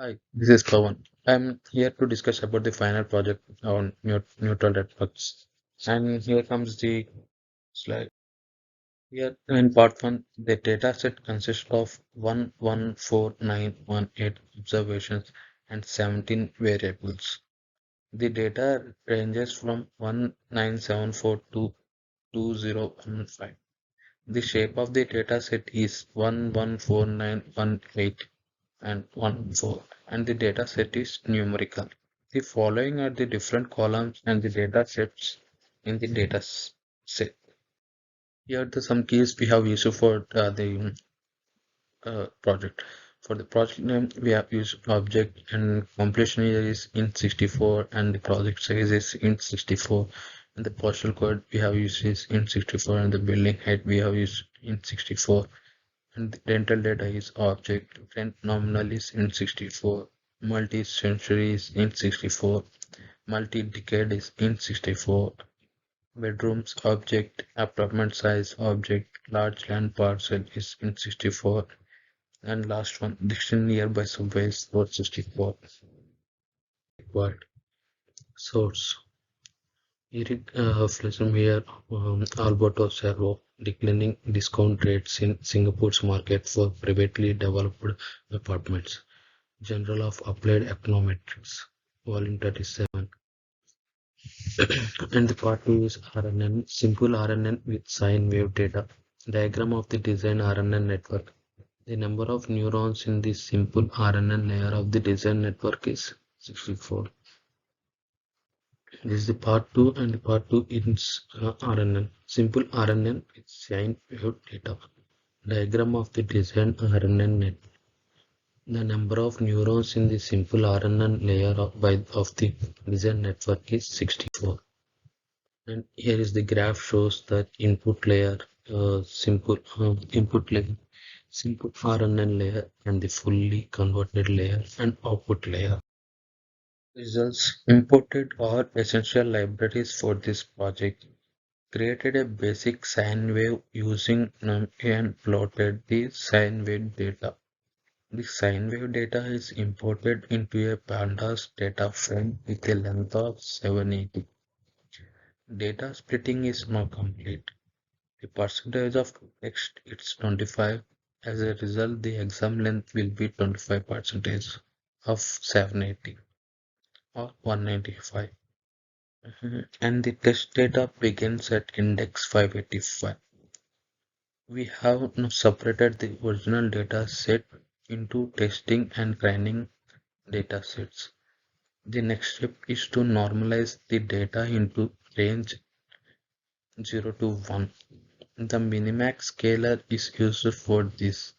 Hi, this is Pavan. I'm here to discuss about the final project on neutral networks. And here comes the slide. Here in part one, the data set consists of 114918 observations and 17 variables. The data ranges from 1974 to 2015. The shape of the data set is 114918 and 14, and the data set is numerical. The following are the different columns and the data sets in the set. Here are some keys we have used for the project. For the project name, we have used object and completion year is int64 and the project size is int64 and the postal code we have used is int64 and the building height we have used int64 and the rental data is object, rent nominal is int64, multi-century is int64, multi-decade is int64, bedrooms object, apartment size object, large land parcel is int64, and last one, dictionary nearby subway is 464. Required source. Eric Flesum here, Alberto Servo, declining discount rates in Singapore's market for privately developed apartments. Journal of Applied Econometrics, Volume 37. And the part 2 is RNN, simple RNN with sine wave data. Diagram of the design RNN network. The number of neurons in the simple RNN layer of the design network is 64. This is the part 2 and the part 2 is RNN. Simple RNN with sine wave data. Diagram of the design RNN net. The number of neurons in the simple RNN layer of the design network is 64. And here is the graph shows that input layer, simple RNN layer, and the fully converted layer and output layer. Results imported all essential libraries for this project. Created a basic sine wave using NumPy and plotted the sine wave data. The sine wave data is imported into a pandas data frame with a length of 780. Data splitting is now complete. The percentage of text is 25. As a result, the exam length will be 25 percentage of 780 or 195. And the test data begins at index 585. We have now separated the original data set into testing and training data sets. The next step is to normalize the data into range 0 to 1. The minimax scalar is used for this.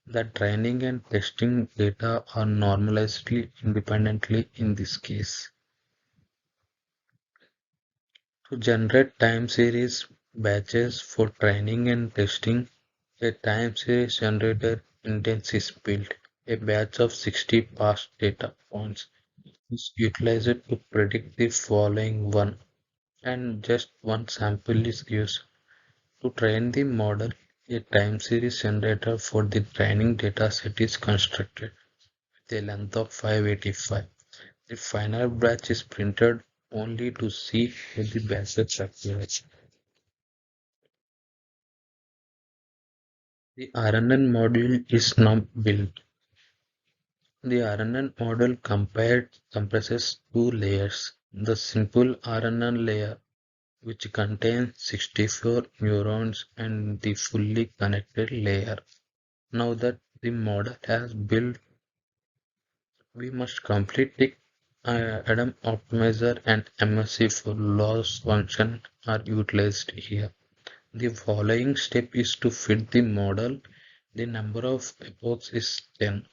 The training and testing data are normalized independently in this case. To generate time series batches for training and testing, a time series generator index is built. A batch of 60 past data points is utilized to predict the following one, and just one sample is used. To train the model, a time series generator for the training dataset is constructed with a length of 585. The final batch is printed only to see if the batches appears. The RNN module is now built. The RNN model compresses two layers. The simple RNN layer, which contains 64 neurons, and the fully connected layer. Now that the model has built, we must complete the Adam optimizer and MSC for loss function are utilized here. The following step is to fit the model. The number of epochs is 10.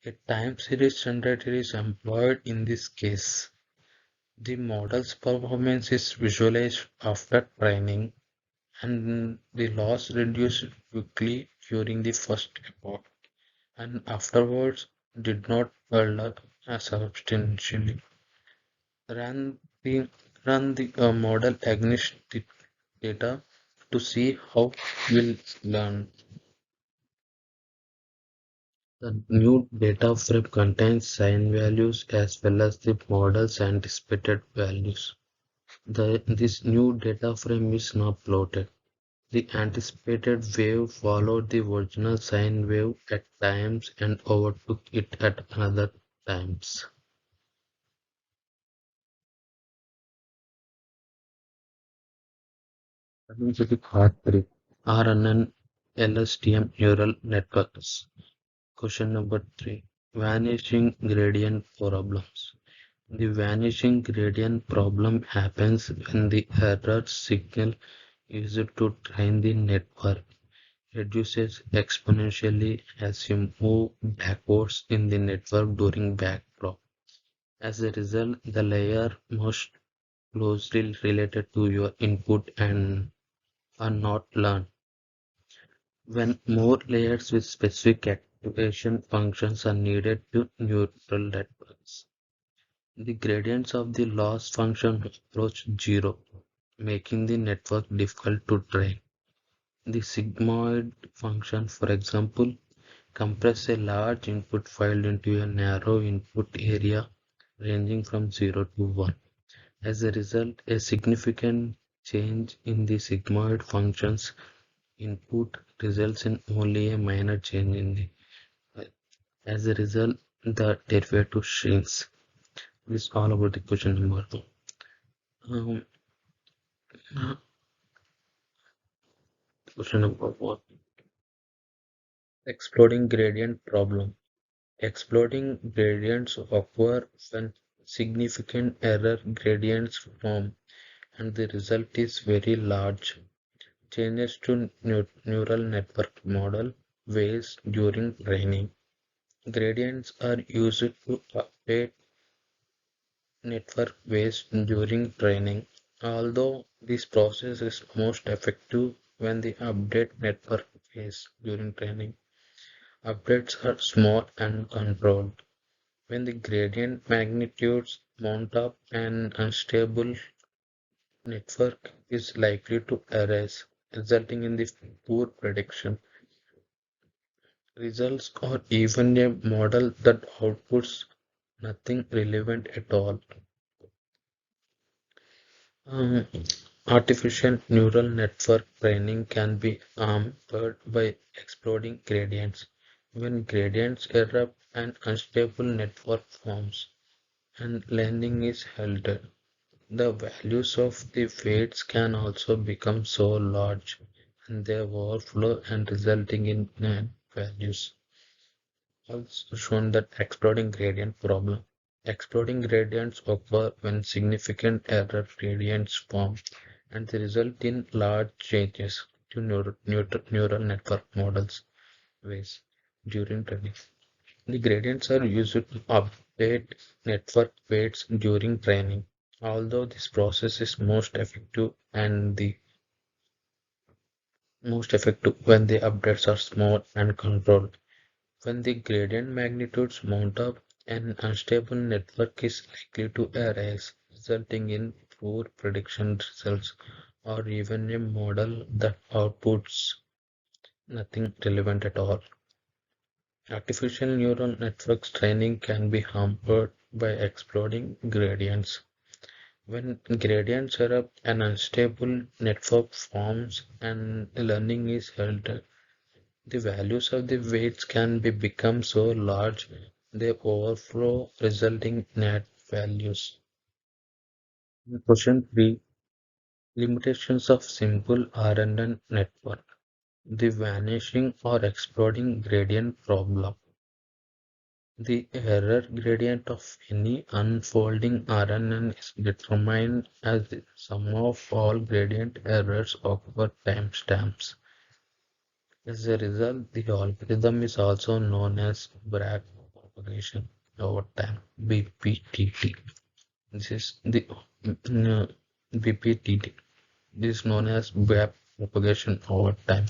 A time series generator is employed in this case. The model's performance is visualized after training and the loss reduced quickly during the first epoch and afterwards did not alter substantially. Run the run the model against the data to see how we'll learn. The new data frame contains sign values as well as the model's anticipated values. This new data frame is now plotted. The anticipated wave followed the original sine wave at times and overtook it at another times. Coming to the part 3, RNN LSTM neural networks. Question number 3, vanishing gradient problems. The vanishing gradient problem happens when the error signal used to train the network reduces exponentially as you move backwards in the network during backprop. As a result, the layer most closely related to your input and are not learned. When more layers with specific activation functions are needed to neural networks, the gradients of the loss function approach zero, making the network difficult to train. The sigmoid function, for example, compress a large input file into a narrow input area ranging from 0 to 1. As a result, a significant change in the sigmoid function's input results in only a minor change in the file. As a result, the derivative shrinks. This is all about the question number 2. Um, Question number 1. Exploding gradient problem. Exploding gradients occur when significant error gradients form and the result is very large. Changes to neural network model weighs during training. Gradients are used to update network weighs during training, although this process is most effective when the update network phase during training. Updates are small and controlled. When the gradient magnitudes mount up, an unstable network is likely to arise, resulting in the poor prediction results or even a model that outputs nothing relevant at all. Um, Artificial neural network training can be hampered by exploding gradients. When gradients erupt, an unstable network forms and learning is halted. The values of the weights can also become so large and they overflow and resulting in values. Also shown that exploding gradient problem. Exploding gradients occur when significant error gradients form and they result in large changes to neural network models ways during training. The gradients are used to update network weights during training. Although this process is most effective when the updates are small and controlled. When the gradient magnitudes mount up, an unstable network is likely to arise, resulting in poor prediction results or even a model that outputs nothing relevant at all. Artificial neural networks training can be hampered by exploding gradients. When gradients erupt, an unstable network forms and learning is halted. The values of the weights can become so large they overflow, resulting net values. Question 3, limitations of simple RNN network. The vanishing or exploding gradient problem. The error gradient of any unfolding RNN is determined as the sum of all gradient errors over timestamps. As a result, the algorithm is also known as back propagation over time (BPTT). This is the BPTT. This is known as back propagation over time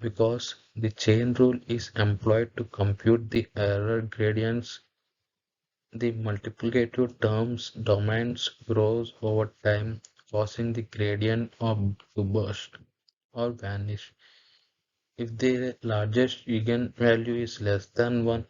because the chain rule is employed to compute the error gradients. The multiplicative terms domains grows over time, causing the gradient to burst or vanish. If the largest eigenvalue is less than 1,